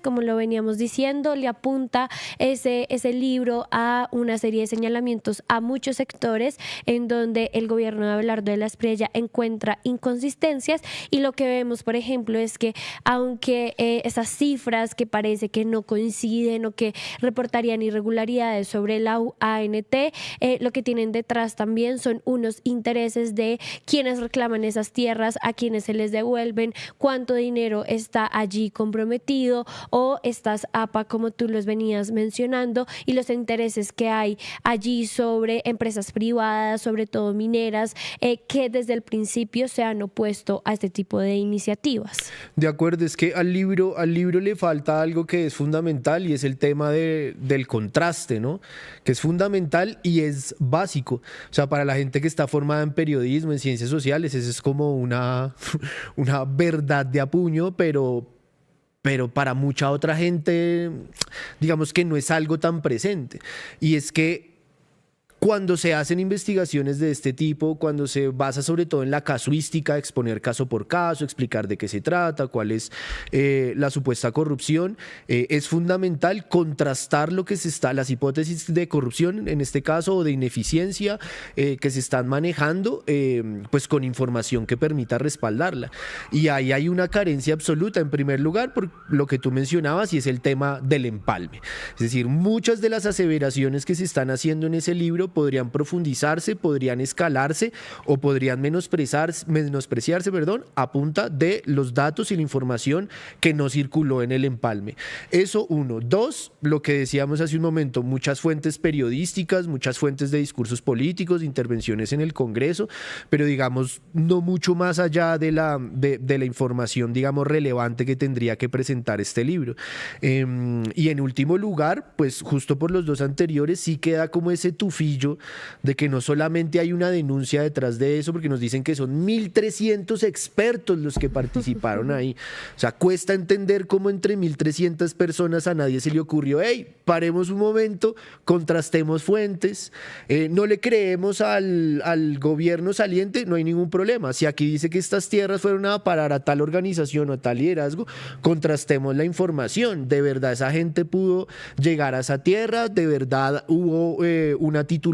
como lo veníamos diciendo, le apunta ese libro a una serie de señalamientos a muchos sectores en donde el gobierno de Abelardo de la Espriella encuentra inconsistencias, y lo que vemos, por ejemplo, es que aunque esas cifras que parece que no coinciden o que reportarían irregularidades sobre la ANT, lo que tienen detrás también son unos intereses de quienes reclaman esas tierras, a quienes se les devuelven, cuánto dinero está allí comprometido, o estas APA, como tú los venías mencionando, y los intereses que hay allí sobre empresas privadas, sobre todo mineras, que desde el principio se han opuesto a este tipo de iniciativas. De acuerdo, es que al libro le falta algo que es fundamental, y es el tema del contraste, ¿no? Que es fundamental y es básico. O sea, para la gente que está formada en periodismo, en ciencias sociales, eso es como una verdad de apuño, pero para mucha otra gente, digamos que no es algo tan presente. Y es que cuando se hacen investigaciones de este tipo, cuando se basa sobre todo en la casuística, exponer caso por caso, explicar de qué se trata, cuál es la supuesta corrupción, es fundamental contrastar lo que se está, las hipótesis de corrupción, en este caso, o de ineficiencia que se están manejando, pues con información que permita respaldarla. Y ahí hay una carencia absoluta, en primer lugar, por lo que tú mencionabas, y es el tema del empalme. Es decir, muchas de las aseveraciones que se están haciendo en ese libro podrían profundizarse, podrían escalarse o podrían menospreciarse, a punta de los datos y la información que no circuló en el empalme. Eso uno. Dos, lo que decíamos hace un momento, muchas fuentes periodísticas, muchas fuentes de discursos políticos, intervenciones en el Congreso, pero digamos no mucho más allá de la información, digamos, relevante que tendría que presentar este libro. Y en último lugar, pues justo por los dos anteriores, sí queda como ese tufillo de que no solamente hay una denuncia detrás de eso, porque nos dicen que son 1.300 expertos los que participaron ahí. O sea, cuesta entender cómo entre 1.300 personas a nadie se le ocurrió, hey, paremos un momento, contrastemos fuentes, no le creemos al gobierno saliente, no hay ningún problema. Si aquí dice que estas tierras fueron a parar a tal organización o a tal liderazgo, contrastemos la información. De verdad esa gente pudo llegar a esa tierra, de verdad hubo una titulación,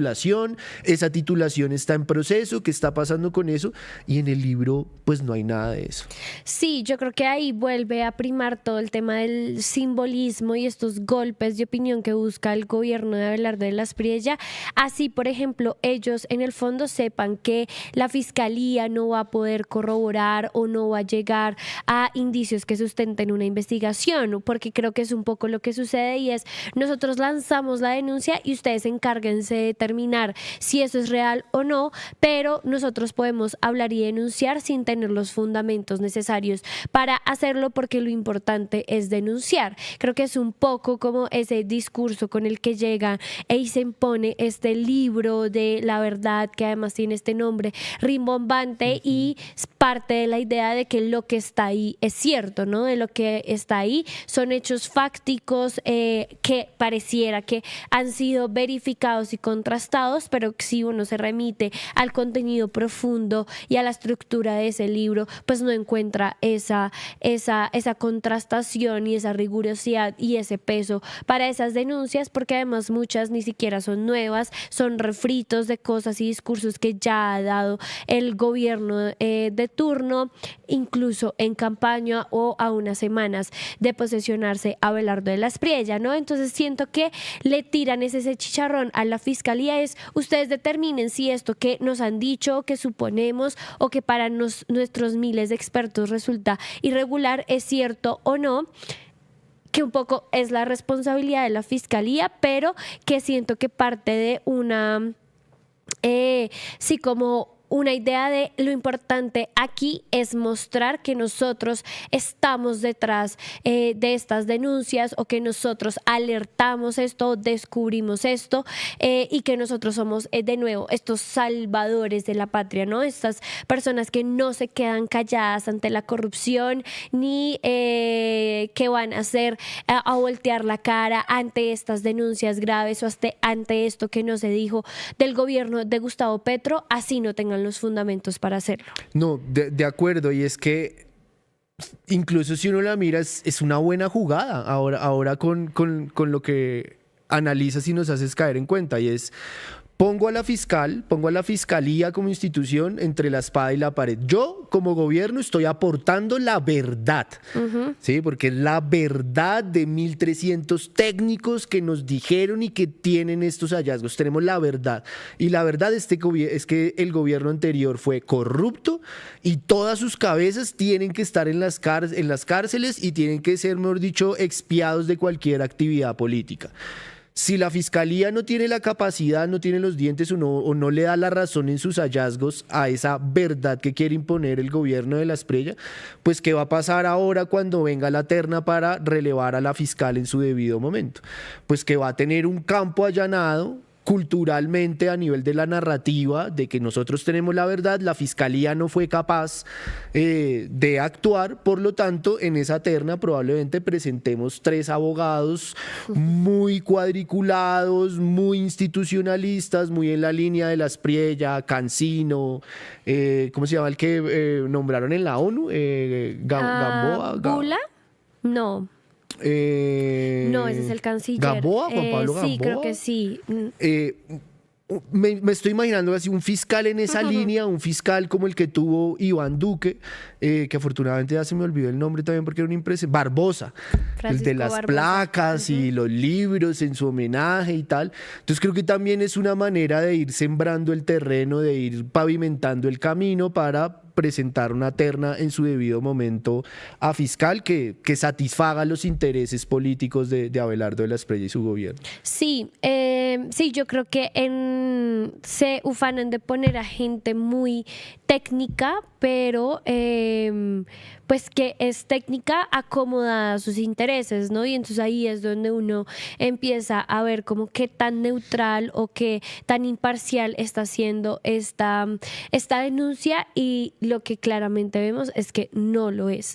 esa titulación está en proceso, ¿qué está pasando con eso? Y en el libro pues no hay nada de eso. Sí, yo creo que ahí vuelve a primar todo el tema del simbolismo y estos golpes de opinión que busca el gobierno de Abelardo de la Espriella. Así, por ejemplo, ellos en el fondo sepan que la fiscalía no va a poder corroborar o no va a llegar a indicios que sustenten una investigación, porque creo que es un poco lo que sucede, y es: nosotros lanzamos la denuncia y ustedes encárguense de determinar si eso es real o no, pero nosotros podemos hablar y denunciar sin tener los fundamentos necesarios para hacerlo, porque lo importante es denunciar. Creo que es un poco como ese discurso con el que llega y se impone este libro de la verdad, que además tiene este nombre rimbombante, y parte de la idea de que lo que está ahí es cierto, ¿no? De lo que está ahí son hechos fácticos que pareciera que han sido verificados y contrastados, pero si uno se remite al contenido profundo y a la estructura de ese libro, pues no encuentra esa contrastación y esa rigurosidad y ese peso para esas denuncias, porque además muchas ni siquiera son nuevas, son refritos de cosas y discursos que ya ha dado el gobierno de turno, incluso en campaña o a unas semanas de posesionarse a Abelardo de la Espriella, ¿no? Entonces siento que le tiran ese chicharrón a la fiscalía, es: ustedes determinen si esto que nos han dicho, que suponemos o que para nuestros miles de expertos resulta irregular es cierto o no, que un poco es la responsabilidad de la fiscalía, pero que siento que parte de una, sí, como una idea de lo importante aquí es mostrar que nosotros estamos detrás de estas denuncias, o que nosotros alertamos esto, descubrimos esto, y que nosotros somos de nuevo estos salvadores de la patria, ¿no? Estas personas que no se quedan calladas ante la corrupción, ni que van a hacer a voltear la cara ante estas denuncias graves o ante esto que no se dijo del gobierno de Gustavo Petro, así no tengan los fundamentos para hacerlo. No, de acuerdo, y es que incluso si uno la mira, es una buena jugada ahora con lo que analizas y nos haces caer en cuenta, y es: pongo a la fiscalía como institución entre la espada y la pared. Yo, como gobierno, estoy aportando la verdad, ¿sí? Porque es la verdad de 1.300 técnicos que nos dijeron y que tienen estos hallazgos. Tenemos la verdad. Y la verdad es que el gobierno anterior fue corrupto y todas sus cabezas tienen que estar en las cárceles y tienen que ser, mejor dicho, expiados de cualquier actividad política. Si la fiscalía no tiene la capacidad, no tiene los dientes o no le da la razón en sus hallazgos a esa verdad que quiere imponer el gobierno de la Espriella, pues ¿qué va a pasar ahora cuando venga la terna para relevar a la fiscal en su debido momento? Pues que va a tener un campo allanado culturalmente a nivel de la narrativa de que nosotros tenemos la verdad, la fiscalía no fue capaz de actuar, por lo tanto en esa terna probablemente presentemos 3 abogados muy cuadriculados, muy institucionalistas, muy en la línea de la Espriella, Cancino, ¿cómo se llama el que nombraron en la ONU? Gamboa. ¿Bula? No. No, ese es el canciller. ¿Gamboa? ¿Juan Pablo Gamboa? Sí, creo que sí. Me estoy imaginando así un fiscal en esa línea, un fiscal como el que tuvo Iván Duque, que afortunadamente ya se me olvidó el nombre también porque era un impresionante, Barbosa, el de las placas y los libros en su homenaje y tal. Entonces creo que también es una manera de ir sembrando el terreno, de ir pavimentando el camino para presentar una terna en su debido momento a fiscal que satisfaga los intereses políticos de Abelardo de la Espriella y su gobierno. Sí, sí, yo creo que se ufanan de poner a gente muy técnica, pero pues que es técnica acomodada a sus intereses, ¿no? Y entonces ahí es donde uno empieza a ver como qué tan neutral o qué tan imparcial está siendo esta denuncia, y lo que claramente vemos es que no lo es,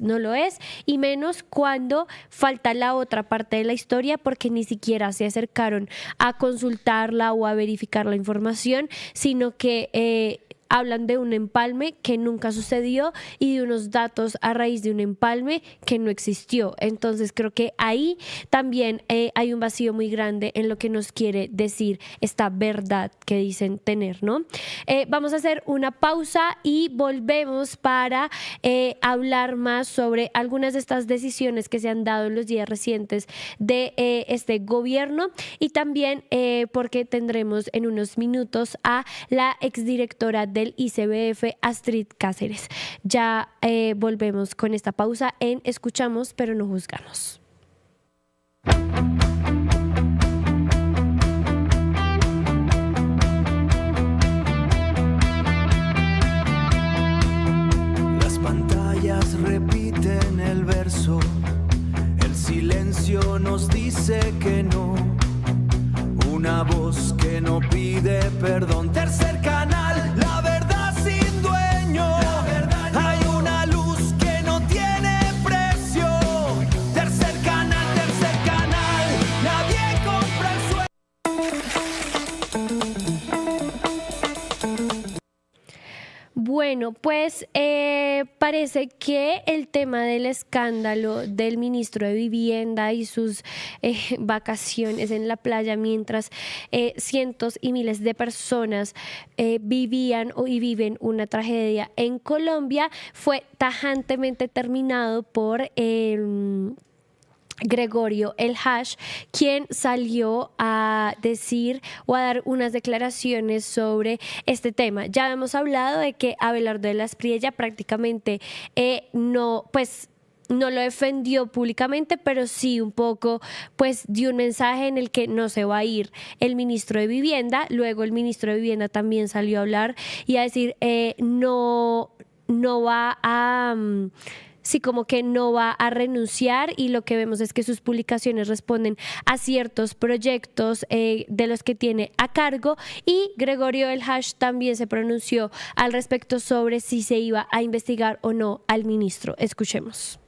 y menos cuando falta la otra parte de la historia, porque ni siquiera se acercaron a consultarla o a verificar la información, sino que hablan de un empalme que nunca sucedió y de unos datos a raíz de un empalme que no existió. Entonces creo que ahí también hay un vacío muy grande en lo que nos quiere decir esta verdad que dicen tener, ¿no? Vamos a hacer una pausa y volvemos para hablar más sobre algunas de estas decisiones que se han dado en los días recientes de este gobierno, y también porque tendremos en unos minutos a la exdirectora del ICBF, Astrid Cáceres. Ya volvemos con esta pausa en Escuchamos pero no juzgamos. Las pantallas repiten el verso, el silencio nos dice que no, una voz que no pide perdón. Tercer canal, la verdad sin dueño, hay una luz que no tiene precio. Tercer canal, nadie compra el sueño. Bueno, pues parece que el tema del escándalo del ministro de Vivienda y sus vacaciones en la playa mientras cientos y miles de personas vivían y viven una tragedia en Colombia fue tajantemente terminado por Gregorio El Hash, quien salió a decir o a dar unas declaraciones sobre este tema. Ya hemos hablado de que Abelardo de la Espriella prácticamente no lo defendió públicamente, pero sí un poco pues dio un mensaje en el que no se va a ir el ministro de Vivienda. Luego el ministro de Vivienda también salió a hablar y a decir no va a sí, como que no va a renunciar, y lo que vemos es que sus publicaciones responden a ciertos proyectos de los que tiene a cargo. Y Gregorio El Hash también se pronunció al respecto sobre si se iba a investigar o no al ministro. Escuchemos.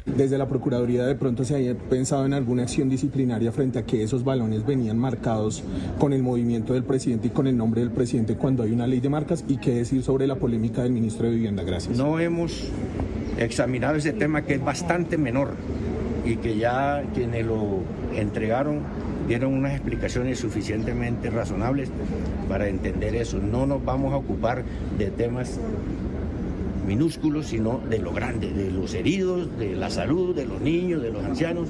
Desde la Procuraduría de pronto se había pensado en alguna acción disciplinaria frente a que esos balones venían marcados con el movimiento del presidente y con el nombre del presidente cuando hay una ley de marcas, y qué decir sobre la polémica del ministro de Vivienda. Gracias. No hemos examinado ese tema, que es bastante menor, y que ya quienes lo entregaron dieron unas explicaciones suficientemente razonables para entender eso. No nos vamos a ocupar de temas minúsculos, sino de lo grande, de los heridos, de la salud, de los niños, de los ancianos,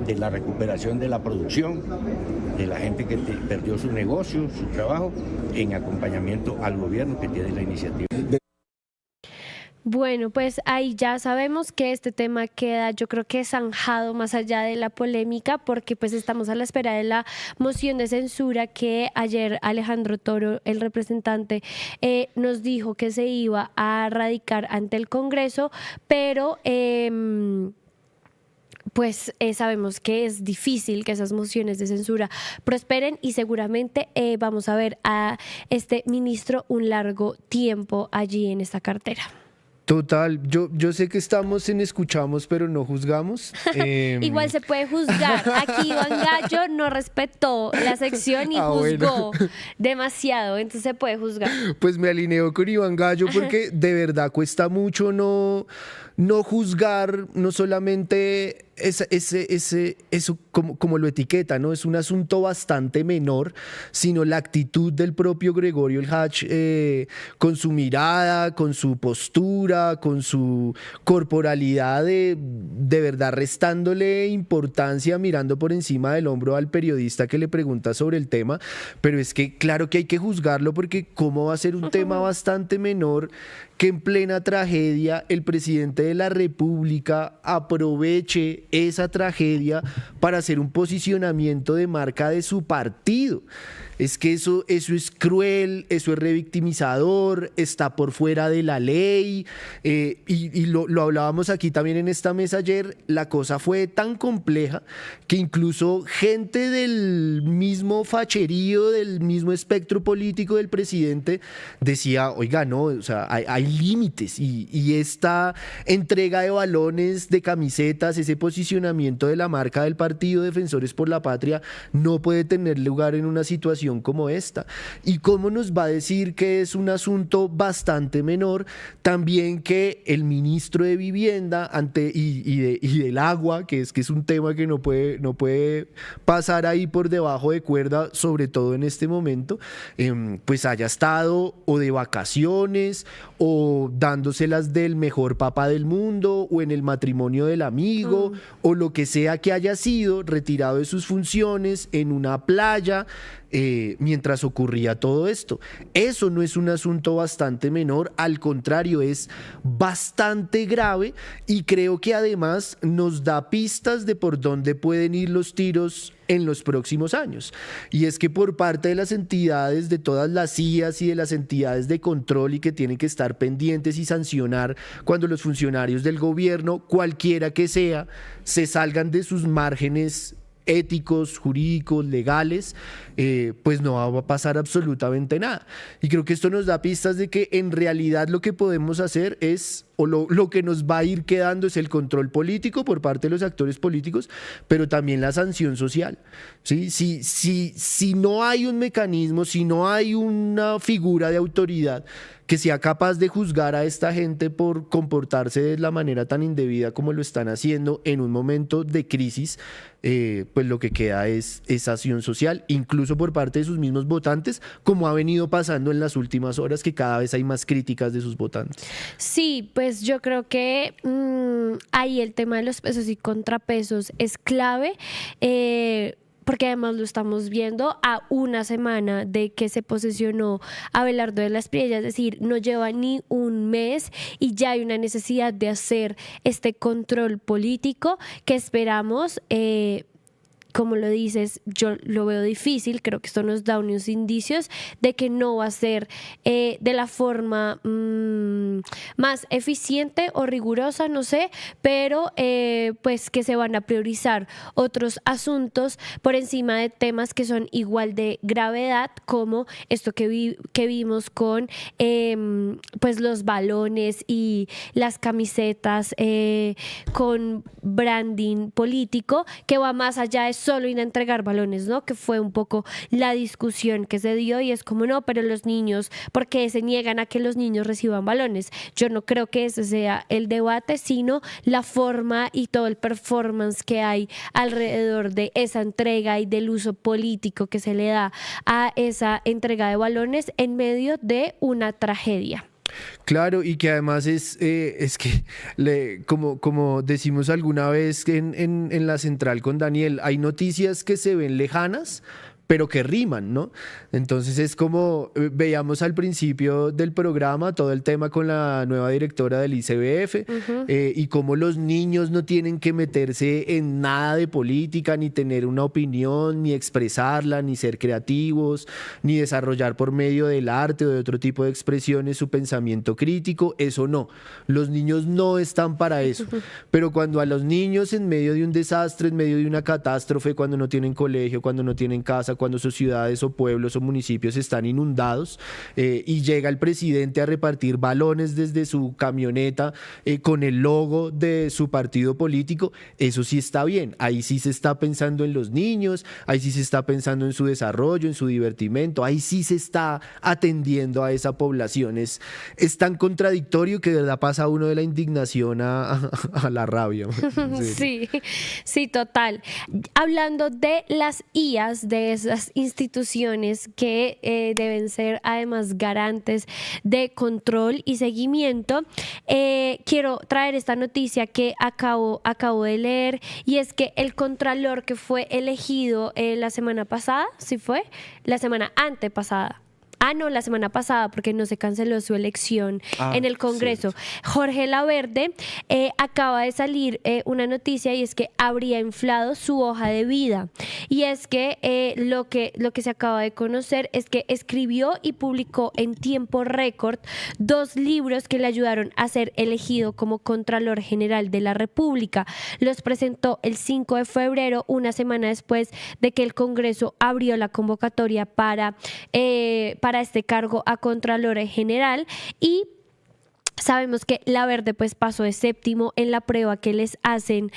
de la recuperación de la producción, de la gente que perdió su negocio, su trabajo, en acompañamiento al gobierno que tiene la iniciativa. Bueno, pues ahí ya sabemos que este tema queda, yo creo que zanjado más allá de la polémica, porque pues estamos a la espera de la moción de censura que ayer Alejandro Toro, el representante, nos dijo que se iba a radicar ante el Congreso, pero pues sabemos que es difícil que esas mociones de censura prosperen y seguramente vamos a ver a este ministro un largo tiempo allí en esta cartera. Total, yo sé que estamos en escuchamos pero no juzgamos. Igual se puede juzgar. Aquí Iván Gallo no respetó la sección y juzgó demasiado, entonces se puede juzgar. Pues me alineo con Iván Gallo porque de verdad cuesta mucho no juzgar, no solamente eso como lo etiqueta, ¿no? Es un asunto bastante menor, sino la actitud del propio Gregorio El Hach, con su mirada, con su postura, con su corporalidad, de verdad restándole importancia, mirando por encima del hombro al periodista que le pregunta sobre el tema. Pero es que claro que hay que juzgarlo, porque cómo va a ser un tema bastante menor que en plena tragedia el presidente de la República aproveche esa tragedia para hacer un posicionamiento de marca de su partido. Es que eso es cruel, eso es revictimizador, está por fuera de la ley, y lo hablábamos aquí también en esta mesa ayer. La cosa fue tan compleja que incluso gente del mismo facherío, del mismo espectro político del presidente decía, oiga, no, o sea, hay límites, y esta entrega de balones, de camisetas, ese posicionamiento de la marca del partido Defensores por la Patria no puede tener lugar en una situación como esta. ¿Y cómo nos va a decir que es un asunto bastante menor también que el ministro de Vivienda y del agua, que es un tema que no puede pasar ahí por debajo de cuerda, sobre todo en este momento, pues haya estado o de vacaciones o dándoselas del mejor papá del mundo o en el matrimonio del amigo o lo que sea que haya sido, retirado de sus funciones en una playa mientras ocurría todo esto? Eso no es un asunto bastante menor, al contrario, es bastante grave, y creo que además nos da pistas de por dónde pueden ir los tiros en los próximos años. Y es que por parte de las entidades, de todas las CIAs y de las entidades de control, y que tienen que estar pendientes y sancionar cuando los funcionarios del gobierno, cualquiera que sea, se salgan de sus márgenes éticos, jurídicos, legales, pues no va a pasar absolutamente nada. Y creo que esto nos da pistas de que en realidad lo que podemos hacer es, o lo que nos va a ir quedando, es el control político por parte de los actores políticos, pero también la sanción social, ¿sí? Si no hay un mecanismo, si no hay una figura de autoridad que sea capaz de juzgar a esta gente por comportarse de la manera tan indebida como lo están haciendo en un momento de crisis, pues lo que queda es acción social, incluso por parte de sus mismos votantes, como ha venido pasando en las últimas horas, que cada vez hay más críticas de sus votantes. Sí, pues yo creo que ahí el tema de los pesos y contrapesos es clave, porque además lo estamos viendo a una semana de que se posesionó Abelardo de la Espriella, es decir, no lleva ni un mes y ya hay una necesidad de hacer este control político que esperamos. Como lo dices, yo lo veo difícil. Creo que esto nos da unos indicios de que no va a ser de la forma más eficiente o rigurosa, no sé, pero pues que se van a priorizar otros asuntos por encima de temas que son igual de gravedad, como esto que vimos con pues los balones y las camisetas con branding político, que va más allá de solo ir a entregar balones, ¿no? Que fue un poco la discusión que se dio y es como, no, pero los niños, ¿por qué se niegan a que los niños reciban balones? Yo no creo que ese sea el debate, sino la forma y todo el performance que hay alrededor de esa entrega y del uso político que se le da a esa entrega de balones en medio de una tragedia. Claro, y que además es que, como decimos alguna vez en la central con Daniel, hay noticias que se ven lejanas, pero que riman, ¿no? Entonces es como veíamos al principio del programa todo el tema con la nueva directora del ICBF y cómo los niños no tienen que meterse en nada de política, ni tener una opinión, ni expresarla, ni ser creativos, ni desarrollar por medio del arte o de otro tipo de expresiones su pensamiento crítico. Eso no, los niños no están para eso. Pero cuando a los niños en medio de un desastre, en medio de una catástrofe, cuando no tienen colegio, cuando no tienen casa, cuando sus ciudades o pueblos o municipios están inundados y llega el presidente a repartir balones desde su camioneta con el logo de su partido político, eso sí está bien. Ahí sí se está pensando en los niños, ahí sí se está pensando en su desarrollo, en su divertimento, ahí sí se está atendiendo a esa población. Es tan contradictorio que de verdad pasa uno de la indignación a la rabia. Sí, total. Hablando de las IAs, de esas instituciones que deben ser además garantes de control y seguimiento, quiero traer esta noticia que acabo de leer, y es que el contralor que fue elegido la semana pasada, ¿sí fue? La semana antepasada. No, la semana pasada, porque no se canceló su elección en el Congreso. Sí. Jorge Laverde, acaba de salir una noticia, y es que habría inflado su hoja de vida. Y es que lo que se acaba de conocer es que escribió y publicó en tiempo récord 2 libros que le ayudaron a ser elegido como Contralor General de la República. Los presentó el 5 de febrero, una semana después de que el Congreso abrió la convocatoria para este cargo a Contralor General, y sabemos que Laverde pues pasó de 7º en la prueba que les hacen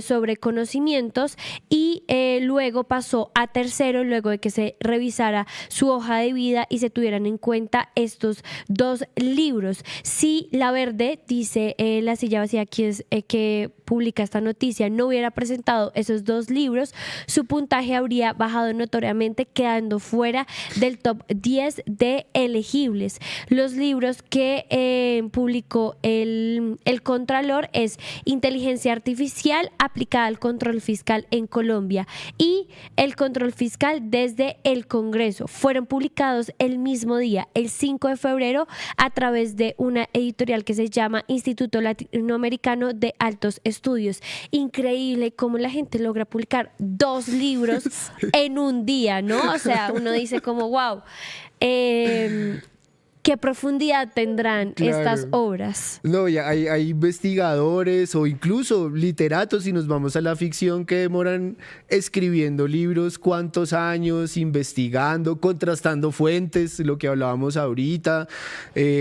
sobre conocimientos, y luego pasó a 3º luego de que se revisara su hoja de vida y se tuvieran en cuenta estos 2 libros. Si Laverde, dice La Silla Vacía, que publica esta noticia, no hubiera presentado esos 2 libros, su puntaje habría bajado notoriamente, quedando fuera del top 10 de elegibles. Los libros que publicó el Contralor es Inteligencia Artificial aplicada al control fiscal en Colombia y El control fiscal desde el Congreso. Fueron publicados el mismo día, el 5 de febrero, a través de una editorial que se llama Instituto Latinoamericano de Altos Estudios. Increíble cómo la gente logra publicar 2 libros en un día, ¿no? O sea, uno dice como, wow. ¿Qué profundidad tendrán estas obras? No, ya hay investigadores o incluso literatos, si nos vamos a la ficción, que demoran escribiendo libros cuántos años, investigando, contrastando fuentes, lo que hablábamos ahorita,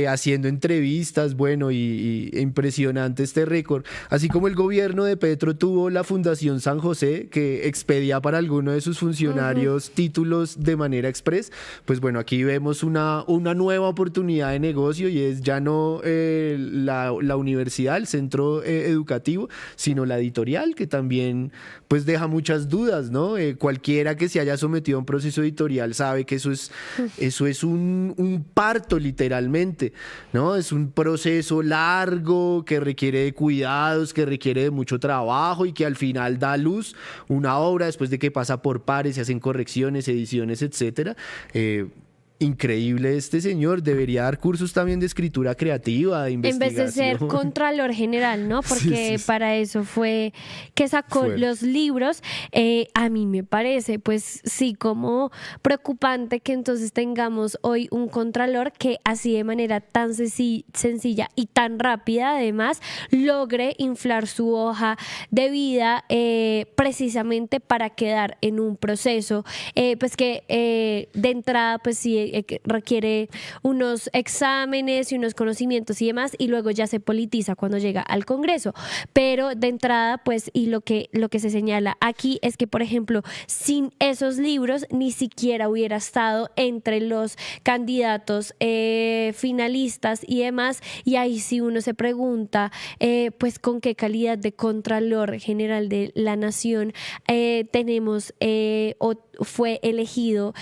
haciendo entrevistas, bueno, y impresionante este récord. Así como el gobierno de Petro tuvo la Fundación San José, que expedía para alguno de sus funcionarios títulos de manera express, pues bueno, aquí vemos una nueva oportunidad de negocio, y es ya no la universidad, el centro educativo, sino la editorial, que también pues deja muchas dudas, ¿no? Cualquiera que se haya sometido a un proceso editorial sabe que eso es un parto, literalmente, ¿no? Es un proceso largo que requiere de cuidados, que requiere de mucho trabajo, y que al final da a luz una obra después de que pasa por pares, se hacen correcciones, ediciones, etcétera. Increíble este señor, debería dar cursos también de escritura creativa, de investigación. En vez de ser Contralor General, ¿no? Porque sí. Para eso fue que sacó los libros. A mí me parece, pues sí, como preocupante que entonces tengamos hoy un Contralor que así de manera tan sencilla y tan rápida, además, logre inflar su hoja de vida precisamente para quedar en un proceso, pues que de entrada, pues sí, que requiere unos exámenes y unos conocimientos y demás, y luego ya se politiza cuando llega al Congreso. Pero de entrada, pues, y lo que se señala aquí es que, por ejemplo, sin esos libros ni siquiera hubiera estado entre los candidatos finalistas y demás, y ahí sí uno se pregunta, pues, con qué calidad de Contralor General de la Nación tenemos o fue elegido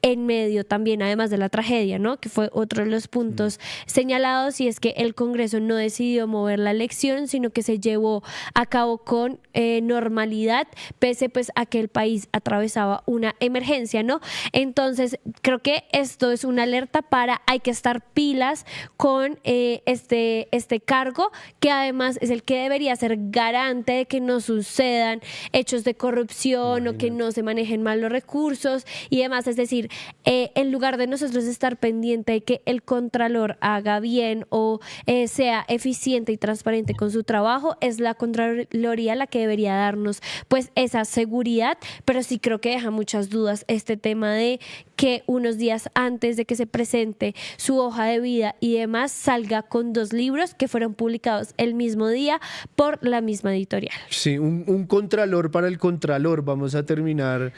en medio también, además de la tragedia, ¿no? Que fue otro de los puntos señalados, y es que el Congreso no decidió mover la elección, sino que se llevó a cabo con normalidad, pese pues a que el país atravesaba una emergencia, ¿no? Entonces, creo que esto es una alerta para hay que estar pilas con este cargo, que además es el que debería ser garante de que no sucedan hechos de corrupción o que no se manejen mal los recursos y demás. Es decir, en lugar de nosotros estar pendiente de que el Contralor haga bien o sea eficiente y transparente con su trabajo, es la Contraloría la que debería darnos pues esa seguridad. Pero sí creo que deja muchas dudas este tema de que unos días antes de que se presente su hoja de vida y demás salga con 2 libros que fueron publicados el mismo día por la misma editorial. Sí, un contralor para el contralor vamos a terminar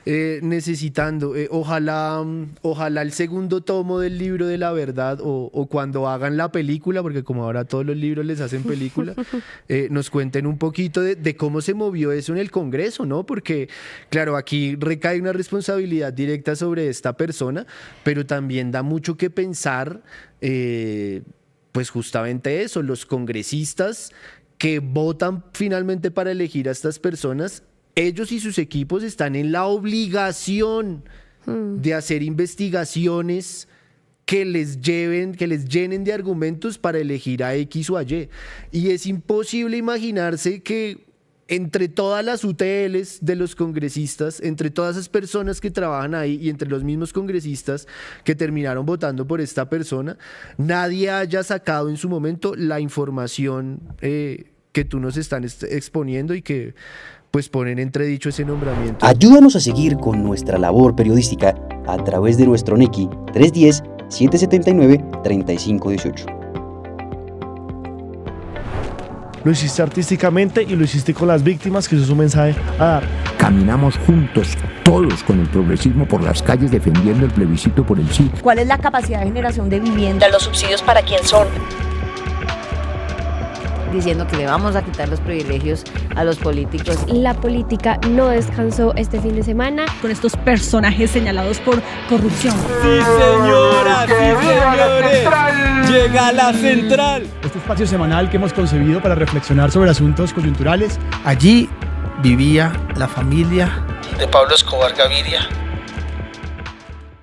necesitando. Ojalá el segundo tomo del libro de la verdad o cuando hagan la película, porque como ahora todos los libros les hacen película, nos cuenten un poquito de cómo se movió eso en el Congreso, ¿no? Porque, claro, aquí recae una responsabilidad directa sobre esta persona, pero también da mucho que pensar, pues justamente eso, los congresistas que votan finalmente para elegir a estas personas, ellos y sus equipos están en la obligación de hacer investigaciones que les llenen de argumentos para elegir a X o a Y. Y es imposible imaginarse que entre todas las UTLs de los congresistas, entre todas esas personas que trabajan ahí y entre los mismos congresistas que terminaron votando por esta persona, nadie haya sacado en su momento la información que tú nos están exponiendo y que pues ponen entredicho ese nombramiento. Ayúdanos a seguir con nuestra labor periodística a través de nuestro NECI 310-779-3518. Lo hiciste artísticamente y lo hiciste con las víctimas, que eso es un mensaje a dar. Caminamos juntos, todos con el progresismo por las calles defendiendo el plebiscito por el sí. ¿Cuál es la capacidad de generación de vivienda? ¿Los subsidios para quién son? Diciendo que le vamos a quitar los privilegios a los políticos. La política no descansó este fin de semana con estos personajes señalados por corrupción. Sí, señora, sí, señores. Llega la central. Este espacio semanal que hemos concebido para reflexionar sobre asuntos coyunturales. Allí vivía la familia de Pablo Escobar Gaviria.